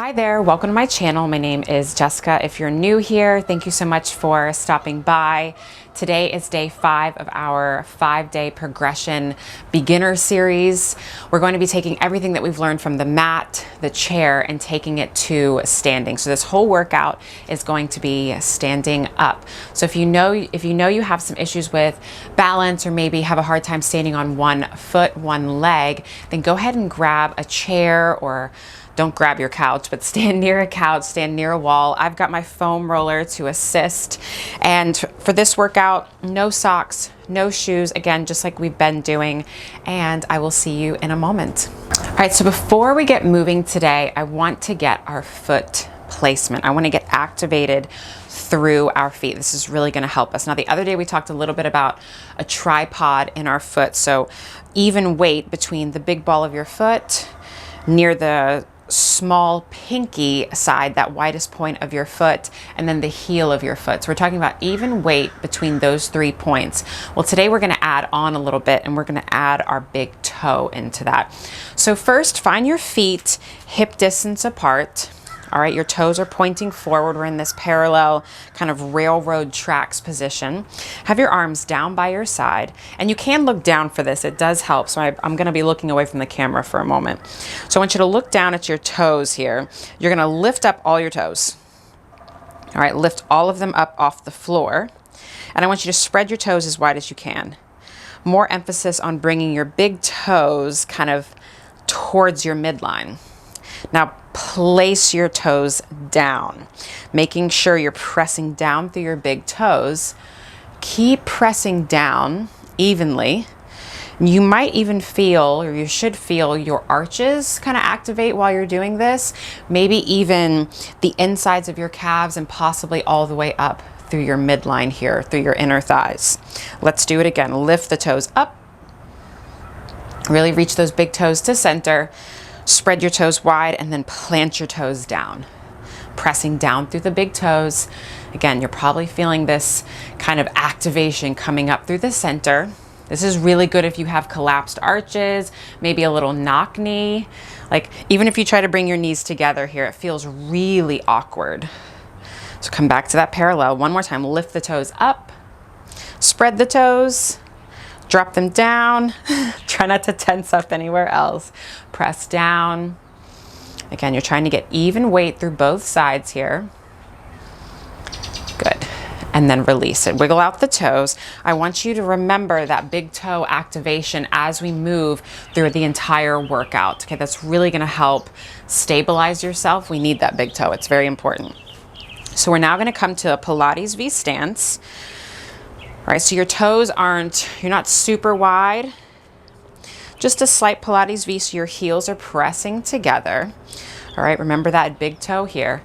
Hi there, welcome to my channel. My name is Jessica. If you're new here, thank you so much for stopping by. Today is day 5 of our 5-day progression beginner series. We're going to be taking everything that we've learned from the mat, the chair, and taking it to standing. So this whole workout is going to be standing up. So if you know you have some issues with balance or maybe have a hard time standing on one foot, one leg, then go ahead and grab a chair, or don't grab your couch, but stand near a couch, stand near a wall. I've got my foam roller to assist. And for this workout, no socks, no shoes, again, just like we've been doing. And I will see you in a moment. All right, so before we get moving today, I want to get our foot placement. I want to get activated through our feet. This is really going to help us. Now, the other day we talked a little bit about a tripod in our foot. So even weight between the big ball of your foot near the small pinky side, that widest point of your foot, and then the heel of your foot. So we're talking about even weight between those 3 points. Well, today we're going to add on a little bit, and we're going to add our big toe into that. So first, find your feet hip distance apart. All right, your toes are pointing forward. We're in this parallel kind of railroad tracks position. Have your arms down by your side, and you can look down for this. It does help. So I'm going to be looking away from the camera for a moment. So I want you to look down at your toes here. You're going to lift up all your toes. All right, lift all of them up off the floor. And I want you to spread your toes as wide as you can. More emphasis on bringing your big toes kind of towards your midline. Now, place your toes down, making sure you're pressing down through your big toes. Keep pressing down evenly. You might even feel, or you should feel, your arches kind of activate while you're doing this. Maybe even the insides of your calves and possibly all the way up through your midline here, through your inner thighs. Let's do it again. Lift the toes up. Really reach those big toes to center. Spread your toes wide and then plant your toes down, pressing down through the big toes. Again, you're probably feeling this kind of activation coming up through the center. This is really good if you have collapsed arches, maybe a little knock knee. Like even if you try to bring your knees together here, it feels really awkward. So come back to that parallel. One more time. Lift the toes up, spread the toes. Drop them down. Try not to tense up anywhere else. Press down. Again, you're trying to get even weight through both sides here. Good. And then release it. Wiggle out the toes. I want you to remember that big toe activation as we move through the entire workout. Okay, that's really going to help stabilize yourself. We need that big toe. It's very important. So we're now going to come to a Pilates V Stance. All right, so your toes you're not super wide, just a slight Pilates V, so your heels are pressing together. All right, remember that big toe here.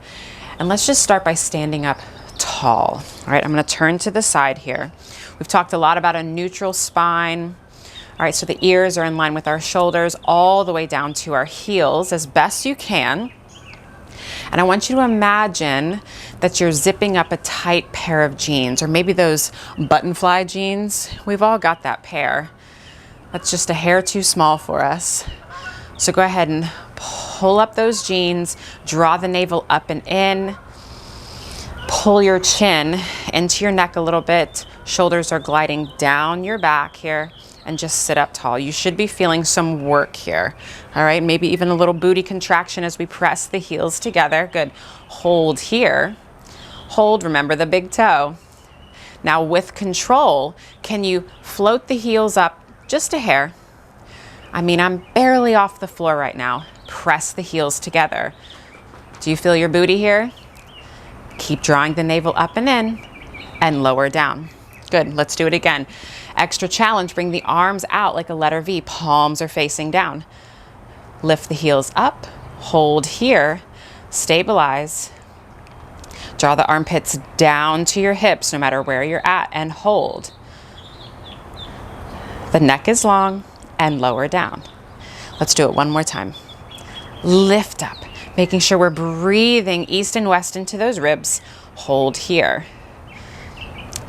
And let's just start by standing up tall. All right, I'm gonna turn to the side here. We've talked a lot about a neutral spine. All right, so the ears are in line with our shoulders all the way down to our heels as best you can. And I want you to imagine that you're zipping up a tight pair of jeans, or maybe those button fly jeans. We've all got that pair. That's just a hair too small for us. So go ahead and pull up those jeans, draw the navel up and in, pull your chin into your neck a little bit. Shoulders are gliding down your back here, and just sit up tall. You should be feeling some work here. All right, maybe even a little booty contraction as we press the heels together. Good. Hold here. Hold, remember the big toe. Now with control, can you float the heels up just a hair? I mean, I'm barely off the floor right now. Press the heels together. Do you feel your booty here? Keep drawing the navel up and in, and lower down. Good, let's do it again. Extra challenge, bring the arms out like a letter V. Palms are facing down. Lift the heels up, hold here, stabilize. Draw the armpits down to your hips no matter where you're at, and hold. The neck is long and lower down. Let's do it one more time. Lift up, making sure we're breathing east and west into those ribs. Hold here.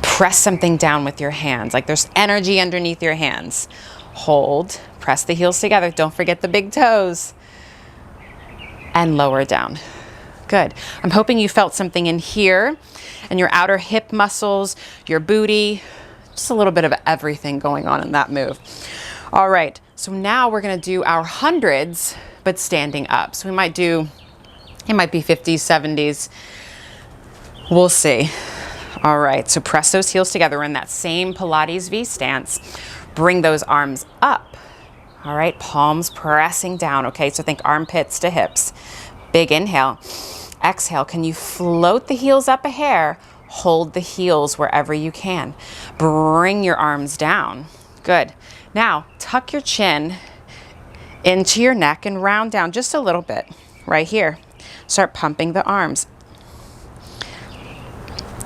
Press something down with your hands, like there's energy underneath your hands. Hold, press the heels together. Don't forget the big toes. And lower down. Good. I'm hoping you felt something in here and your outer hip muscles, your booty, just a little bit of everything going on in that move. All right, so now we're gonna do our hundreds, but standing up. So we might do, it might be 50s, 70s. We'll see. All right, so press those heels together. We're in that same Pilates V stance. Bring those arms up. All right, palms pressing down. Okay, so think armpits to hips. Big inhale. Exhale, can you float the heels up a hair? Hold the heels wherever you can. Bring your arms down. Good. Now, tuck your chin into your neck and round down just a little bit right here. Start pumping the arms.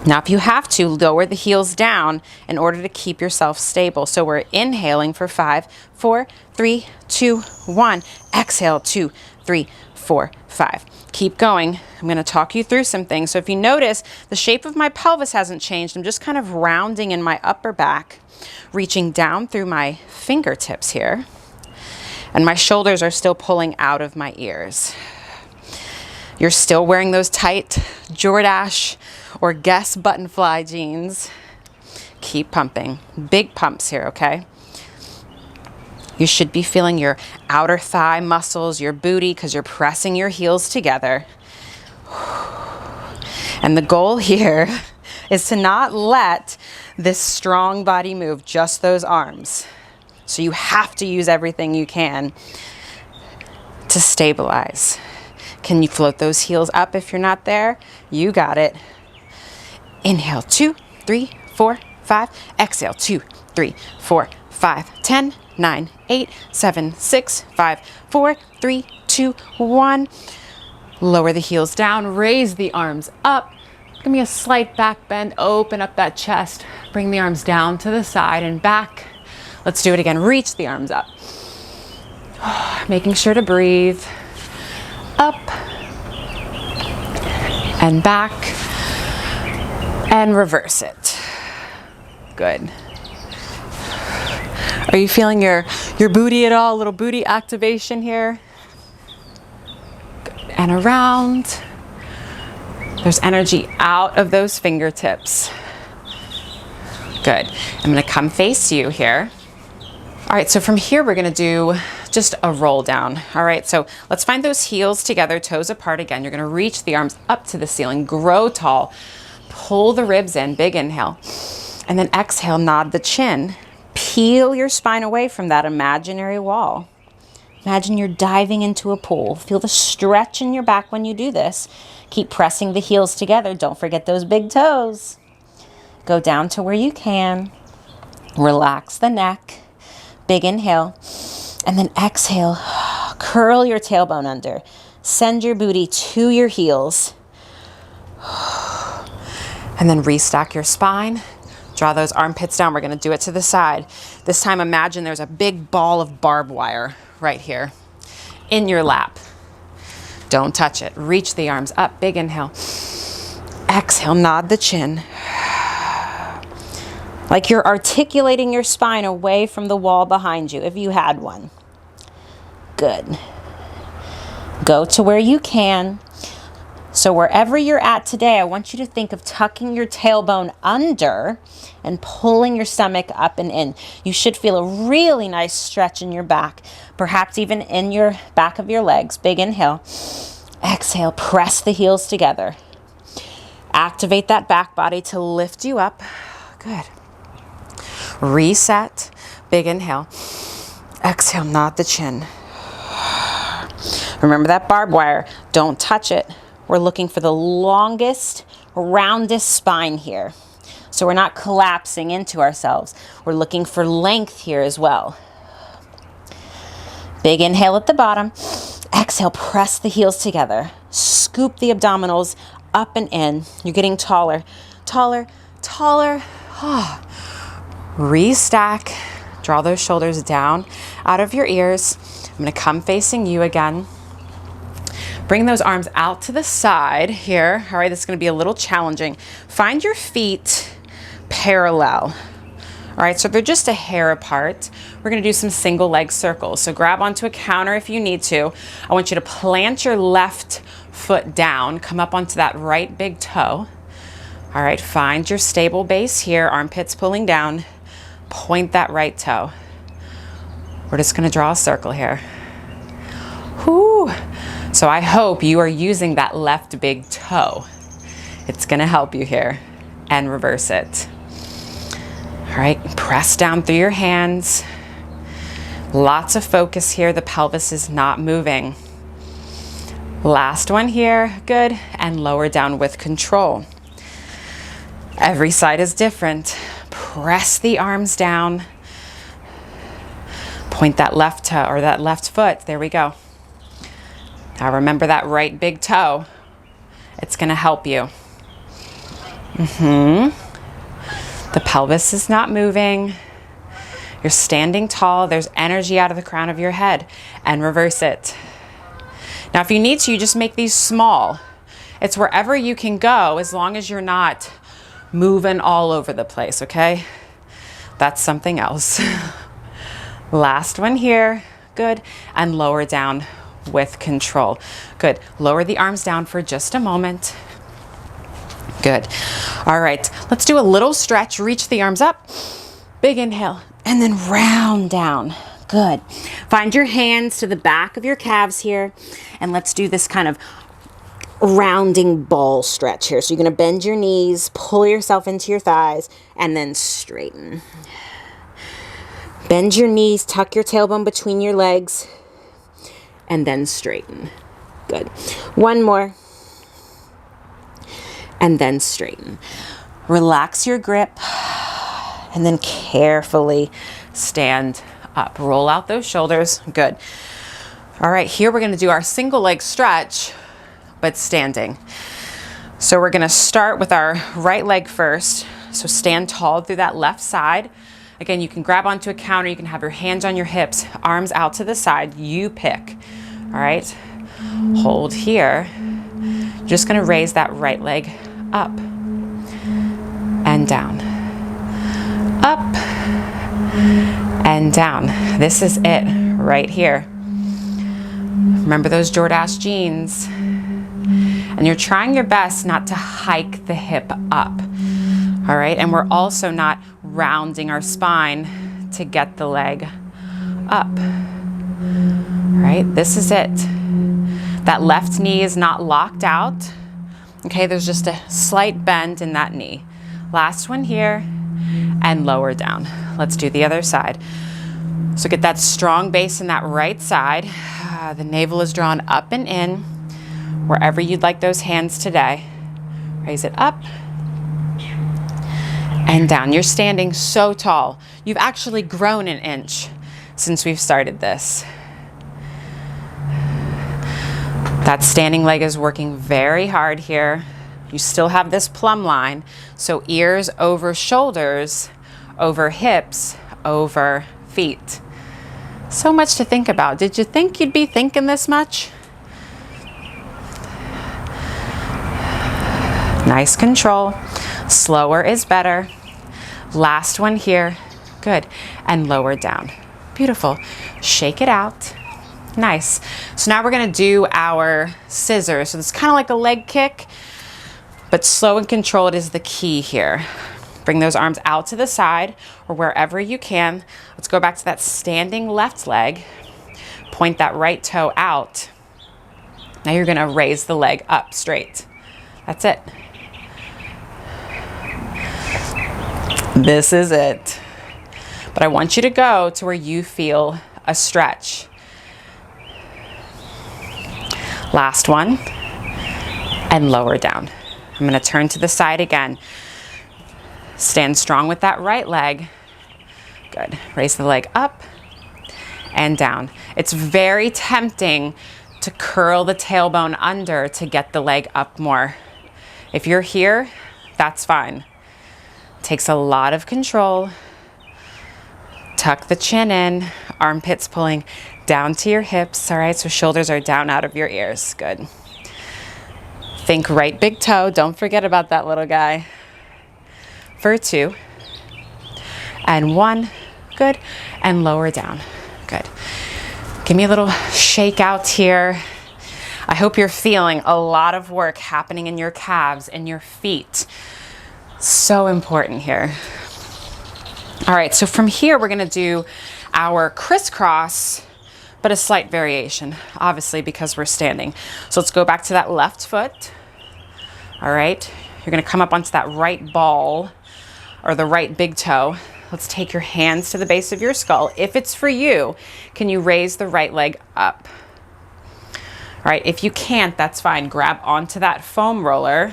Now, if you have to, lower the heels down in order to keep yourself stable. So we're inhaling for 5, 4, 3, 2, 1. Exhale, 2, 3, 4, 5. Keep going. I'm going to talk you through some things. So if you notice, the shape of my pelvis hasn't changed. I'm just kind of rounding in my upper back, reaching down through my fingertips here. And my shoulders are still pulling out of my ears. You're still wearing those tight Jordache or Guess buttonfly jeans. Keep pumping. Big pumps here, okay? You should be feeling your outer thigh muscles, your booty, because you're pressing your heels together. And the goal here is to not let this strong body move, just those arms. So you have to use everything you can to stabilize. Can you float those heels up if you're not there? You got it. Inhale, 2, 3, 4, 5. Exhale, 2, 3, 4, 5, 10, 9, 8, 7, 6, 5, 4, 3, 2, 1. Lower the heels down, raise the arms up. Give me a slight back bend, open up that chest. Bring the arms down to the side and back. Let's do it again. Reach the arms up. Making sure to breathe. Up and back and reverse it. Good. Are you feeling your booty at all? A little booty activation here. Good. And around. There's energy out of those fingertips. Good. I'm going to come face you here. All right, so from here we're going to do just a roll down. All right, so let's find those heels together, toes apart again. You're going to reach the arms up to the ceiling, grow tall, pull the ribs in, big inhale, and then exhale, nod the chin. Peel your spine away from that imaginary wall. Imagine you're diving into a pool. Feel the stretch in your back when you do this. Keep pressing the heels together. Don't forget those big toes. Go down to where you can. Relax the neck. Big inhale. And then exhale. Curl your tailbone under. Send your booty to your heels. And then restack your spine. Draw those armpits down. We're going to do it to the side. This time imagine there's a big ball of barbed wire right here in your lap. Don't touch it. Reach the arms up. Big inhale. Exhale, nod the chin. Like you're articulating your spine away from the wall behind you, if you had one. Good. Go to where you can. So wherever you're at today, I want you to think of tucking your tailbone under and pulling your stomach up and in. You should feel a really nice stretch in your back, perhaps even in your back of your legs. Big inhale. Exhale, press the heels together. Activate that back body to lift you up. Good. Reset. Big inhale. Exhale, nod the chin. Remember that barbed wire. Don't touch it. We're looking for the longest, roundest spine here. So we're not collapsing into ourselves. We're looking for length here as well. Big inhale at the bottom. Exhale, press the heels together. Scoop the abdominals up and in. You're getting taller, taller, taller. Restack. Draw those shoulders down out of your ears. I'm going to come facing you again. Bring those arms out to the side here. All right, this is going to be a little challenging. Find your feet parallel. All right, so they're just a hair apart. We're going to do some single leg circles. So grab onto a counter if you need to. I want you to plant your left foot down, come up onto that right big toe. All right, find your stable base here, armpits pulling down, point that right toe. We're just gonna draw a circle here. Whoo. So I hope you are using that left big toe. It's gonna help you here, and reverse it. All right, press down through your hands. Lots of focus here, the pelvis is not moving. Last one here, good, and lower down with control. Every side is different. Press the arms down. Point that left toe or that left foot, there we go. Now remember that right big toe. It's gonna help you. The pelvis is not moving. You're standing tall. There's energy out of the crown of your head, and reverse it. Now, if you need to, you just make these small. It's wherever you can go as long as you're not moving all over the place, okay? That's something else. Last one here, good, and lower down with control. Good, lower the arms down for just a moment. Good. All right, let's do a little stretch. Reach the arms up, big inhale, and then round down. Good. Find your hands to the back of your calves here, and let's do this kind of rounding ball stretch here. So you're gonna bend your knees, pull yourself into your thighs, and then straighten. Bend your knees, tuck your tailbone between your legs, and then straighten. Good. One more. And then straighten. Relax your grip, and then carefully stand up. Roll out those shoulders. Good. All right, here we're gonna do our single leg stretch, but standing. So we're gonna start with our right leg first. So stand tall through that left side. Again, you can grab onto a counter, you can have your hands on your hips, arms out to the side, you pick. All right, hold here. Just gonna raise that right leg up and down, up and down. This is it right here. Remember those Jordache jeans. And you're trying your best not to hike the hip up. All right, and we're also not rounding our spine to get the leg up. All right, this is it. That left knee is not locked out. Okay, there's just a slight bend in that knee. Last one here, and lower down. Let's do the other side. So get that strong base in that right side. The navel is drawn up and in, wherever you'd like those hands today. Raise it up and down. You're standing so tall. You've actually grown an inch since we've started this. That standing leg is working very hard here. You still have this plumb line. So ears over shoulders, over hips, over feet. So much to think about. Did you think you'd be thinking this much? Nice control. Slower is better. Last one here. Good. And lower down. Beautiful. Shake it out. Nice. So now we're going to do our scissors. So it's kind of like a leg kick, but slow and controlled is the key here. Bring those arms out to the side or wherever you can. Let's go back to that standing left leg. Point that right toe out. Now you're going to raise the leg up straight. That's it. This is it. But I want you to go to where you feel a stretch. Last one, and lower down. I'm gonna turn to the side again. Stand strong with that right leg. Good, raise the leg up and down. It's very tempting to curl the tailbone under to get the leg up more. If you're here, that's fine. Takes a lot of control. Tuck the chin in, armpits pulling down to your hips, all right? So shoulders are down out of your ears, good. Think right big toe, don't forget about that little guy. For 2, and 1, good, and lower down, good. Give me a little shake out here. I hope you're feeling a lot of work happening in your calves and your feet. So important here. All right, so from here, we're gonna do our crisscross, but a slight variation, obviously, because we're standing. So let's go back to that left foot. All right, you're gonna come up onto that right ball or the right big toe. Let's take your hands to the base of your skull. If it's for you, can you raise the right leg up? All right, if you can't, that's fine. Grab onto that foam roller,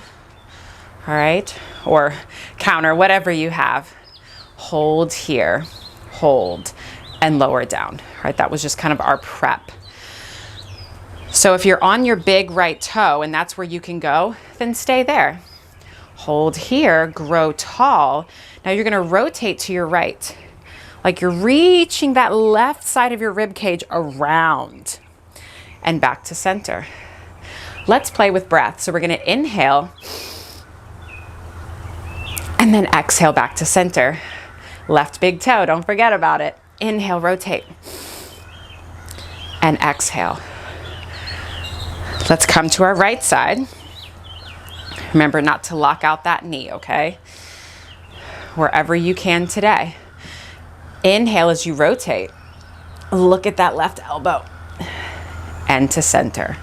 all right, or counter, whatever you have. Hold here, hold, and lower down. All right, that was just kind of our prep. So if you're on your big right toe and that's where you can go, then stay there. Hold here, grow tall. Now you're gonna rotate to your right, like you're reaching that left side of your rib cage around and back to center. Let's play with breath. So we're gonna inhale and then exhale back to center. Left big toe, don't forget about it. Inhale, rotate, and exhale. Let's come to our right side. Remember not to lock out that knee, okay? Wherever you can today. Inhale as you rotate. Look at that left elbow. And to center.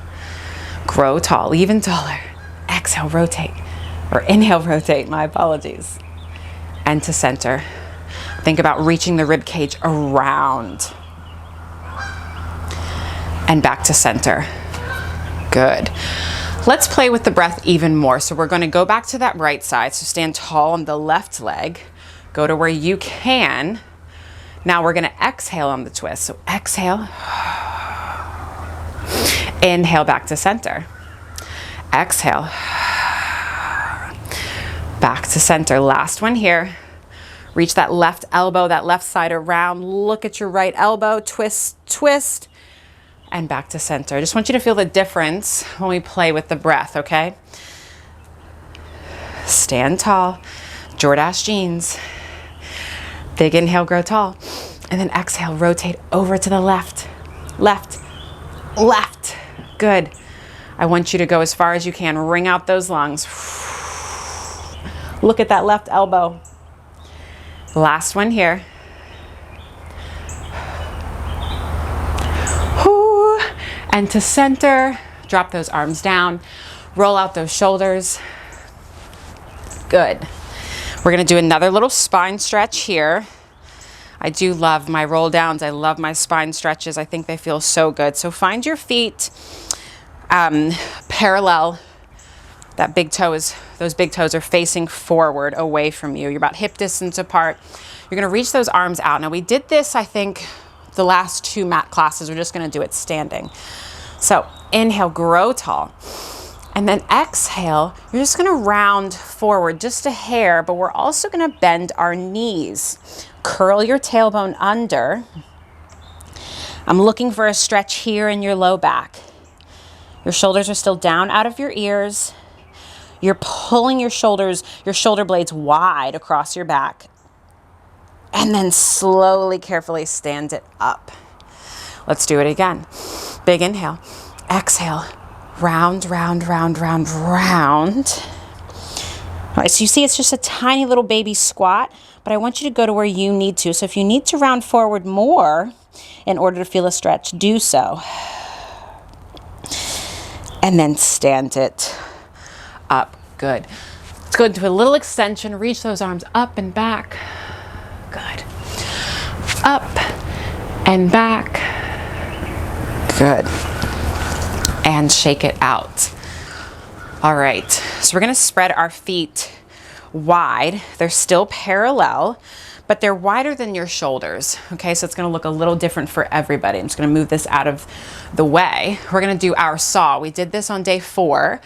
Grow tall, even taller. Exhale, rotate. Or inhale, rotate, my apologies. And to center. Think about reaching the rib cage around. And back to center. Good. Let's play with the breath even more. So we're going to go back to that right side. So stand tall on the left leg. Go to where you can. Now we're going to exhale on the twist. So exhale. Inhale back to center. Exhale. Back to center. Last one here. Reach that left elbow, that left side around. Look at your right elbow. Twist, twist. And back to center. I just want you to feel the difference when we play with the breath, okay? Stand tall. Jordache jeans. Big inhale, grow tall. And then exhale, rotate over to the left. Left. Left. Good. I want you to go as far as you can. Wring out those lungs. Look at that left elbow. Last one here. Whoo. And to center, drop those arms down, roll out those shoulders. Good. We're gonna do another little spine stretch here. I do love my roll downs. I love my spine stretches. I think they feel so good. So find your feet parallel. That big toe is, those big toes are facing forward away from you. You're about hip distance apart. You're gonna reach those arms out. Now we did this, I think, the last two mat classes. We're just gonna do it standing. So inhale, grow tall. And then exhale, you're just gonna round forward just a hair, but we're also gonna bend our knees. Curl your tailbone under. I'm looking for a stretch here in your low back. Your shoulders are still down out of your ears. You're pulling your shoulders, your shoulder blades wide across your back. And then slowly, carefully stand it up. Let's do it again. Big inhale. Exhale. Round, round, round, round, round. All right, so you see it's just a tiny little baby squat, but I want you to go to where you need to. So if you need to round forward more in order to feel a stretch, do so. And then stand it up. Good. Let's go into a little extension. Reach those arms up and back. Good. Up and back. Good. And shake it out. All right. So we're going to spread our feet wide. They're still parallel, but they're wider than your shoulders. Okay, so it's going to look a little different for everybody. I'm just going to move this out of the way. We're going to do our saw. We did this on day 4.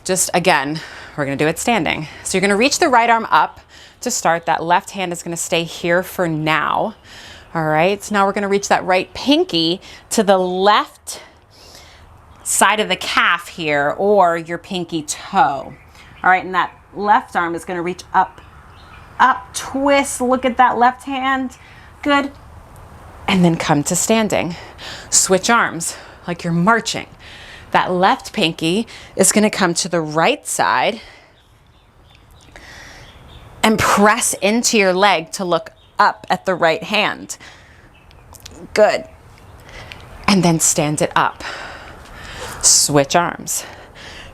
Just again, we're going to do it standing. So you're going to reach the right arm up to start. That left hand is going to stay here for now. All right, so now we're going to reach that right pinky to the left side of the calf here, or your pinky toe. All right, and that left arm is going to reach up, up, twist. Look at that left hand. Good. And then come to standing. Switch arms like you're marching. That left pinky is going to come to the right side and press into your leg to look up at the right hand. Good. And then stand it up. Switch arms.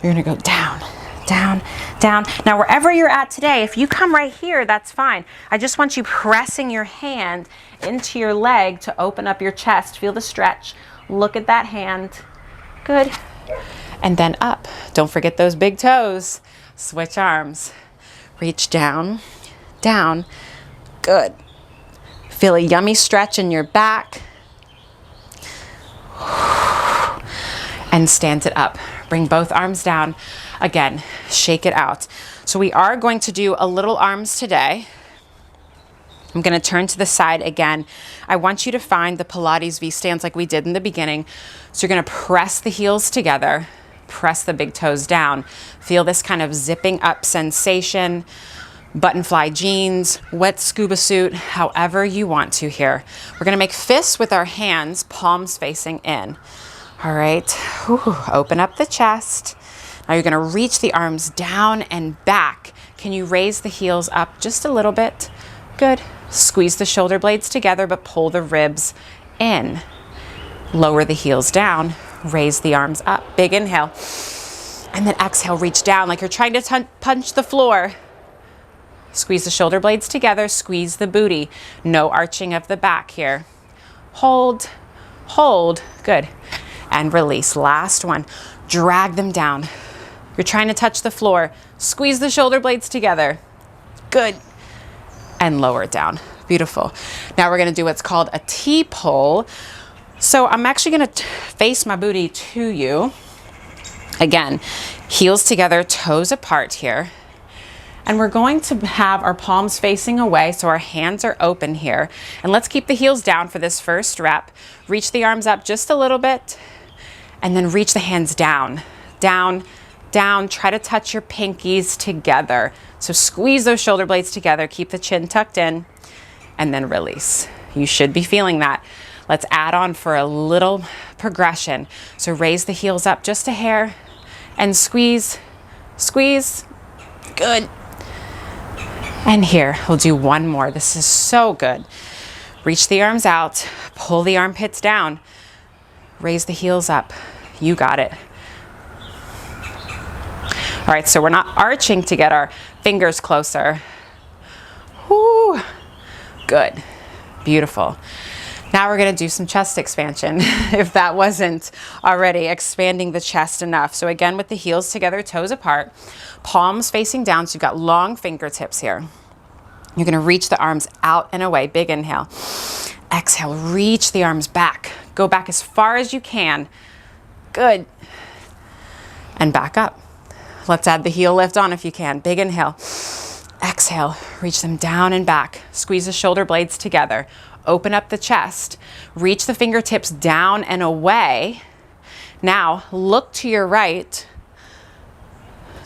You're going to go down, down, down. Now, wherever you're at today, if you come right here, that's fine. I just want you pressing your hand into your leg to open up your chest. Feel the stretch. Look at that hand. Good. And then up. Don't forget those big toes. Switch arms. Reach down, down. Good. Feel a yummy stretch in your back. And stand it up. Bring both arms down. Again, shake it out. So we are going to do a little arms today. I'm going to turn to the side again. I want you to find the Pilates V Stance like we did in the beginning. So you're going to press the heels together, press the big toes down. Feel this kind of zipping up sensation. Buttonfly jeans, wet scuba suit, however you want to here. We're going to make fists with our hands, palms facing in. All right, whew. Open up the chest. Now you're going to reach the arms down and back. Can you raise the heels up just a little bit? Good. Squeeze the shoulder blades together, but pull the ribs in. Lower the heels down. Raise the arms up. Big inhale. And then exhale, reach down like you're trying to punch the floor. Squeeze the shoulder blades together. Squeeze the booty. No arching of the back here. Hold, hold. Good. And release. Last one. Drag them down. You're trying to touch the floor. Squeeze the shoulder blades together. Good. And lower it down. Beautiful. Now we're going to do what's called a T-pull. So I'm actually going to face my booty to you. Again, heels together, toes apart here. And we're going to have our palms facing away, so our hands are open here. And let's keep the heels down for this first rep. Reach the arms up just a little bit, and then reach the hands down, down, down. Try to touch your pinkies together. So squeeze those shoulder blades together, keep the chin tucked in, and then release. You should be feeling that. Let's add on for a little progression. So raise the heels up just a hair, and squeeze, squeeze. Good. And here, we'll do one more. This is so good. Reach the arms out, pull the armpits down, raise the heels up. You got it. All right, so we're not arching to get our fingers closer. Woo. Good. Beautiful. Now we're going to do some chest expansion, if that wasn't already expanding the chest enough. So again, with the heels together, toes apart, palms facing down, so you've got long fingertips here. You're going to reach the arms out and away. Big inhale. Exhale, reach the arms back. Go back as far as you can. Good. And back up. Let's add the heel lift on if you can. Big inhale. Exhale, reach them down and back. Squeeze the shoulder blades together. Open up the chest. Reach the fingertips down and away. Now, look to your right.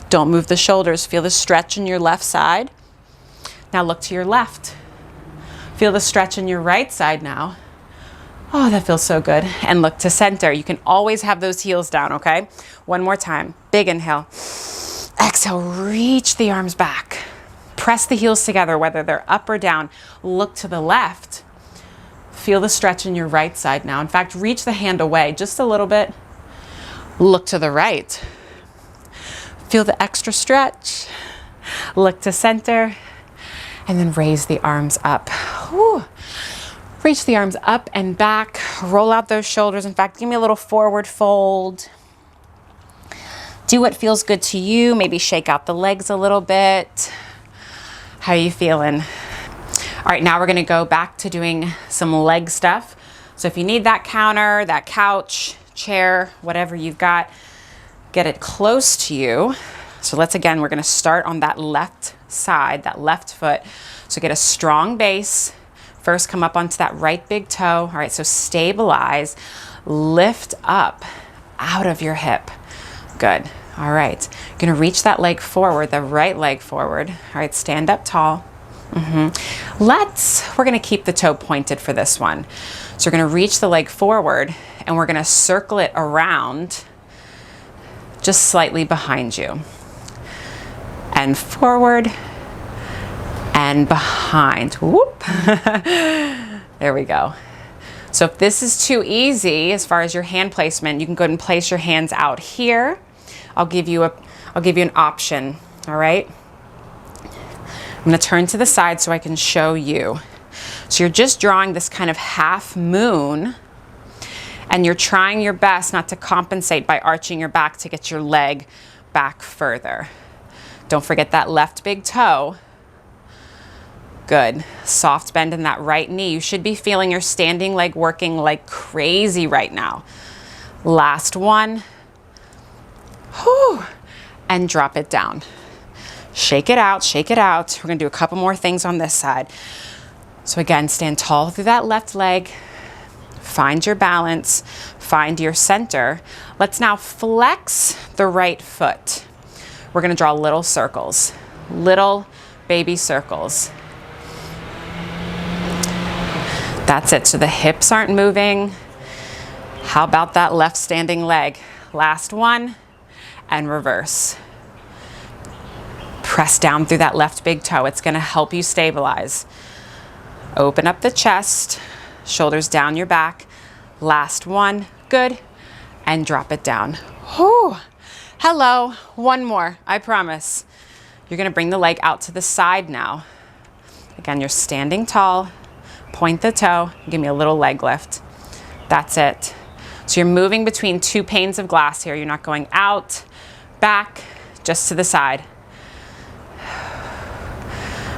Don't move the shoulders. Feel the stretch in your left side. Now look to your left. Feel the stretch in your right side now. Oh, that feels so good. And look to center. You can always have those heels down, okay? One more time. Big inhale. Exhale, reach the arms back. Press the heels together, whether they're up or down. Look to the left. Feel the stretch in your right side now. In fact, reach the hand away just a little bit. Look to the right. Feel the extra stretch. Look to center. And then raise the arms up. Whew. Reach the arms up and back. Roll out those shoulders. In fact, give me a little forward fold. Do what feels good to you. Maybe shake out the legs a little bit. How are you feeling? All right, now we're gonna go back to doing some leg stuff. So if you need that counter, that couch, chair, whatever you've got, get it close to you. So we're gonna start on that left side, that left foot. So get a strong base. First, come up onto that right big toe. All right, so stabilize, lift up out of your hip. Good. All right, you're gonna reach that leg forward, the right leg forward. All right, stand up tall. We're gonna keep the toe pointed for this one. So we're gonna reach the leg forward and we're gonna circle it around just slightly behind you. And forward and behind. Whoop. There we go. So if this is too easy as far as your hand placement, you can go ahead and place your hands out here. I'll give you an option, all right? I'm gonna turn to the side so I can show you. So you're just drawing this kind of half moon, and you're trying your best not to compensate by arching your back to get your leg back further. Don't forget that left big toe. Good. Soft bend in that right knee. You should be feeling your standing leg working like crazy right now. Last one. Whew. And drop it down. Shake it out, shake it out. We're gonna do a couple more things on this side. So again, stand tall through that left leg. Find your balance, find your center. Let's now flex the right foot. We're gonna draw little circles, little baby circles. That's it, so the hips aren't moving. How about that left standing leg? Last one, and reverse. Press down through that left big toe. It's gonna help you stabilize. Open up the chest, shoulders down your back. Last one, good, and drop it down. Whew. Hello, one more, I promise. You're gonna bring the leg out to the side now. Again, you're standing tall. Point the toe, give me a little leg lift. That's it. So you're moving between two panes of glass here. You're not going out, back, just to the side.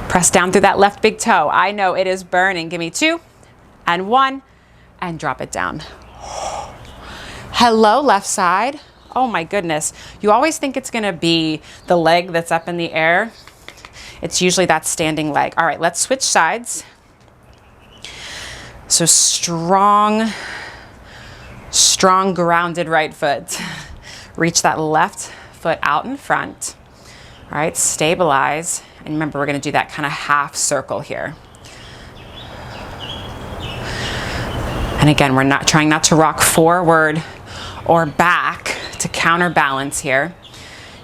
Press down through that left big toe. I know it is burning. Give me 2 and 1 and drop it down. Hello, left side. Oh my goodness. You always think it's gonna be the leg that's up in the air. It's usually that standing leg. All right, let's switch sides. So strong grounded right foot. Reach that left foot out in front. All right, stabilize. And remember, we're gonna do that kind of half circle here. And again, we're not trying not to rock forward or back to counterbalance here.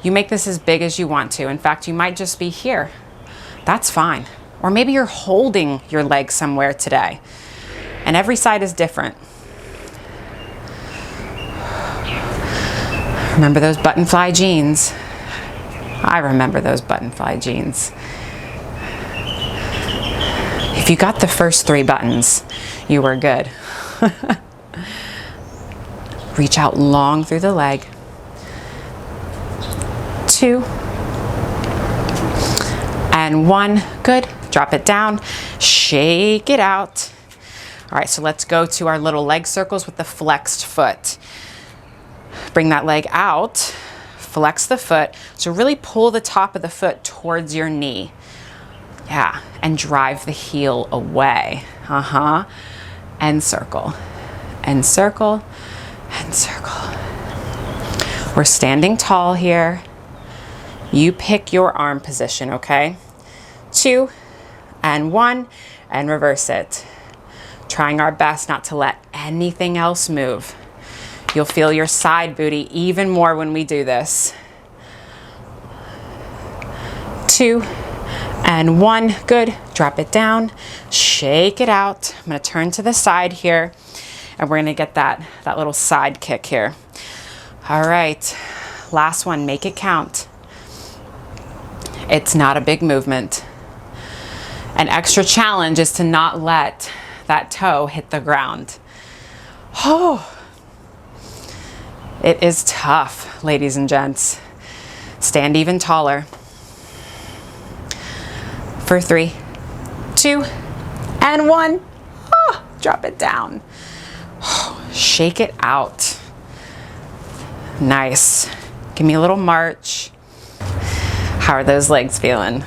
You make this as big as you want to. In fact, you might just be here. That's fine. Or maybe you're holding your leg somewhere today. And every side is different. Remember those buttonfly jeans? I remember those buttonfly jeans. If you got the first 3 buttons, you were good. Reach out long through the leg. 2 and 1, good. Drop it down, shake it out. All right, so let's go to our little leg circles with the flexed foot. Bring that leg out, flex the foot. So really pull the top of the foot towards your knee. Yeah, and drive the heel away. And circle, and circle, and circle. We're standing tall here. You pick your arm position, okay? 2 and 1, and reverse it. Trying our best not to let anything else move. You'll feel your side booty even more when we do this. 2 and 1, good. Drop it down, shake it out. I'm gonna turn to the side here, and we're gonna get that little side kick here. All right, last one, make it count. It's not a big movement. An extra challenge is to not let that toe hit the ground. Oh, it is tough, ladies and gents. Stand even taller. For 3, 2, and 1. Oh, drop it down. Oh, shake it out. Nice. Give me a little march. How are those legs feeling?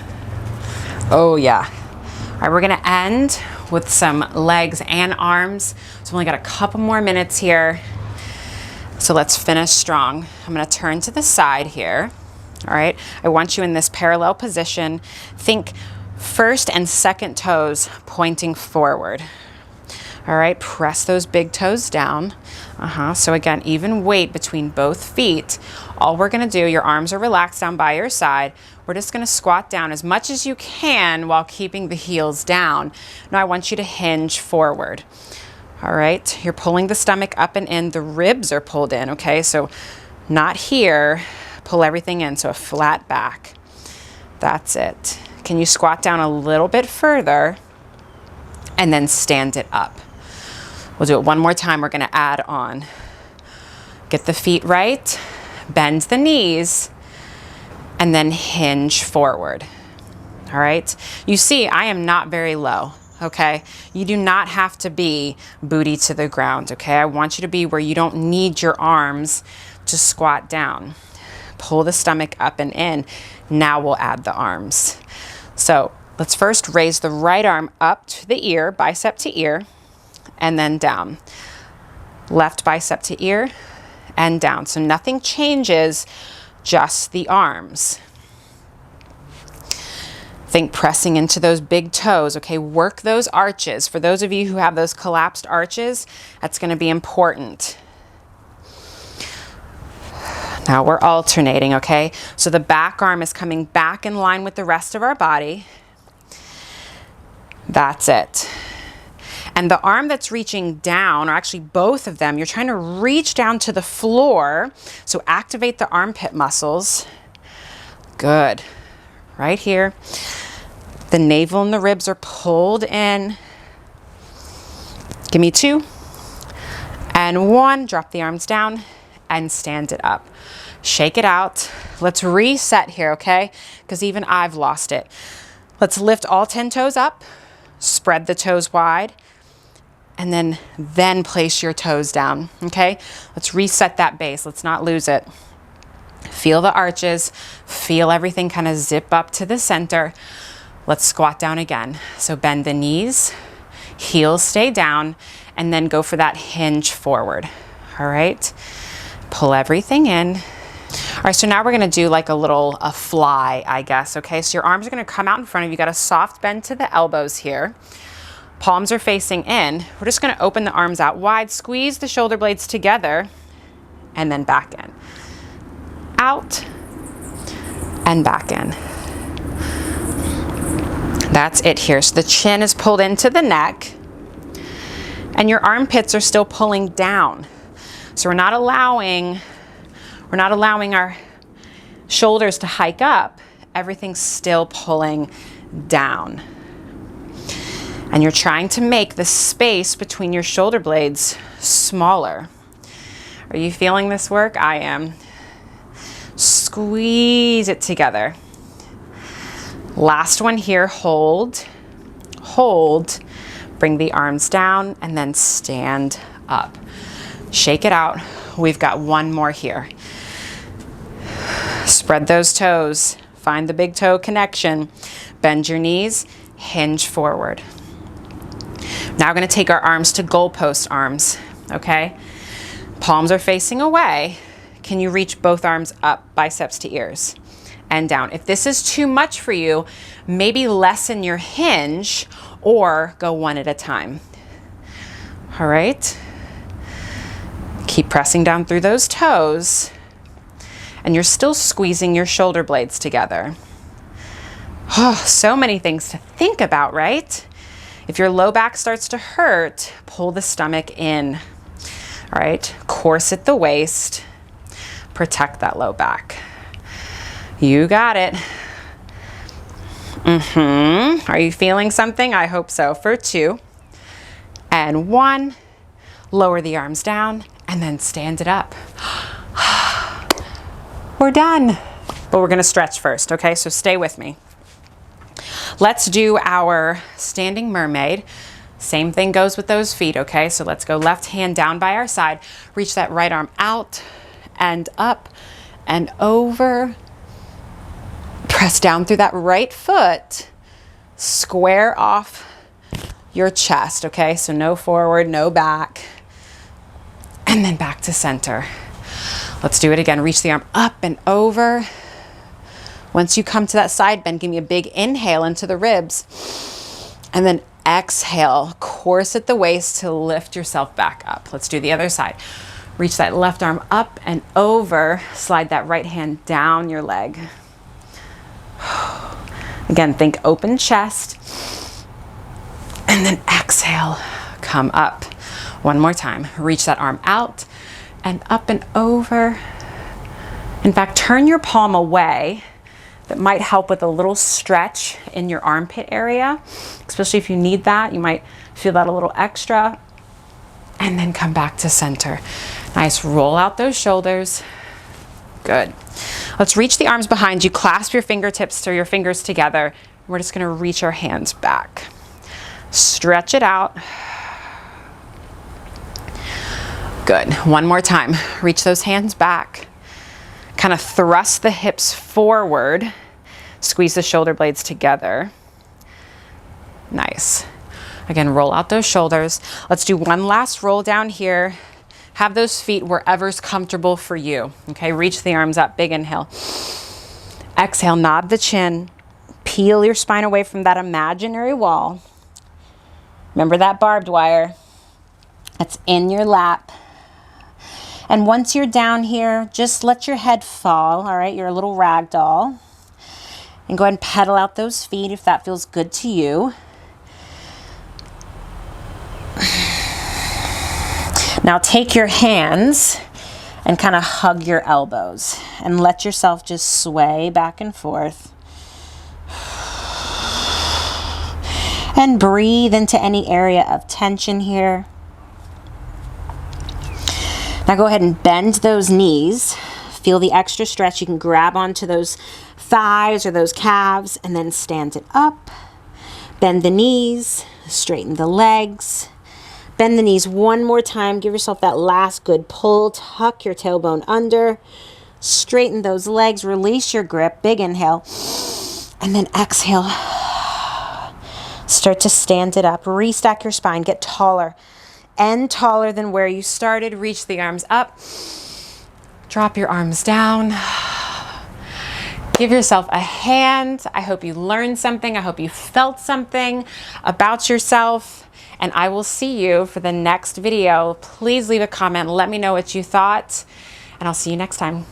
Oh yeah. All right, we're gonna end with some legs and arms. So we only got a couple more minutes here. So let's finish strong. I'm gonna turn to the side here. All right, I want you in this parallel position. Think first and second toes pointing forward. All right, press those big toes down. So again, even weight between both feet. All we're gonna do, your arms are relaxed down by your side. We're just gonna squat down as much as you can while keeping the heels down. Now I want you to hinge forward. All right, you're pulling the stomach up and in, the ribs are pulled in, okay? So not here, pull everything in, so a flat back. That's it. Can you squat down a little bit further and then stand it up? We'll do it one more time. We're gonna add on. Get the feet right, bend the knees, and then hinge forward. All right? You see, I am not very low, okay? You do not have to be booty to the ground, okay? I want you to be where you don't need your arms to squat down. Pull the stomach up and in. Now we'll add the arms. So let's first raise the right arm up to the ear, bicep to ear, and then down. Left bicep to ear and down. So nothing changes, just the arms. Think pressing into those big toes, okay? Work those arches. For those of you who have those collapsed arches, that's gonna be important. Now we're alternating, okay? So the back arm is coming back in line with the rest of our body. That's it. And the arm that's reaching down, or actually both of them, you're trying to reach down to the floor. So activate the armpit muscles. Good. Right here. The navel and the ribs are pulled in. Give me 2. And 1. Drop the arms down and stand it up. Shake it out. Let's reset here, okay? Because even I've lost it. Let's lift all 10 toes up. Spread the toes wide. And then place your toes down, okay? Let's reset that base. Let's not lose it. Feel the arches. Feel everything kind of zip up to the center. Let's squat down again. So bend the knees, heels stay down, and then go for that hinge forward, all right? Pull everything in. All right, so now we're gonna do like a fly, I guess, okay? So your arms are gonna come out in front of you. You got a soft bend to the elbows here. Palms are facing in. We're just gonna open the arms out wide, squeeze the shoulder blades together, and then back in. Out, and back in. That's it here. So the chin is pulled into the neck, and your armpits are still pulling down. So we're not allowing our shoulders to hike up. Everything's still pulling down. And you're trying to make the space between your shoulder blades smaller. Are you feeling this work? I am. Squeeze it together. Last one here, hold, bring the arms down, and then stand up. Shake it out. We've got one more here. Spread those toes, find the big toe connection, bend your knees, hinge forward. Now we're gonna take our arms to goalpost arms, okay? Palms are facing away. Can you reach both arms up, biceps to ears, and down? If this is too much for you, maybe lessen your hinge or go one at a time. All right? Keep pressing down through those toes, and you're still squeezing your shoulder blades together. Oh, so many things to think about, right? If your low back starts to hurt, pull the stomach in. All right, corset the waist, protect that low back. You got it. Are you feeling something? I hope so. For 2 and 1, lower the arms down and then stand it up. We're done. But we're gonna stretch first, okay? So stay with me. Let's do our standing mermaid. Same thing goes with those feet, okay? So let's go left hand down by our side. Reach that right arm out and up and over. Press down through that right foot. Square off your chest, okay? So no forward, no back. And then back to center. Let's do it again. Reach the arm up and over. Once you come to that side bend, give me a big inhale into the ribs. And then exhale, corset the waist to lift yourself back up. Let's do the other side. Reach that left arm up and over, slide that right hand down your leg. Again, think open chest, and then exhale, come up. One more time, reach that arm out and up and over. In fact, turn your palm away. That might help with a little stretch in your armpit area, especially if you need that. You might feel that a little extra. And then come back to center. Nice, roll out those shoulders. Good. Let's reach the arms behind you, clasp your fingertips or your fingers together. We're just gonna reach our hands back. Stretch it out. Good, one more time. Reach those hands back. Kind of thrust the hips forward. Squeeze the shoulder blades together. Nice. Again, roll out those shoulders. Let's do one last roll down here. Have those feet wherever's comfortable for you. Okay, reach the arms up, big inhale. Exhale, nod the chin. Peel your spine away from that imaginary wall. Remember that barbed wire that's in your lap. And once you're down here, just let your head fall, all right? You're a little rag doll. And go ahead and pedal out those feet if that feels good to you. Now take your hands and kind of hug your elbows and let yourself just sway back and forth. And breathe into any area of tension here. Now go ahead and bend those knees. Feel the extra stretch. You can grab onto those thighs or those calves and then stand it up. Bend the knees, straighten the legs. Bend the knees one more time. Give yourself that last good pull. Tuck your tailbone under. Straighten those legs. Release your grip. Big inhale. And then exhale. Start to stand it up. Restack your spine. Get taller. End taller than where you started. Reach the arms up. Drop your arms down. Give yourself a hand. I hope you learned something. I hope you felt something about yourself. And I will see you for the next video. Please leave a comment. Let me know what you thought. And I'll see you next time.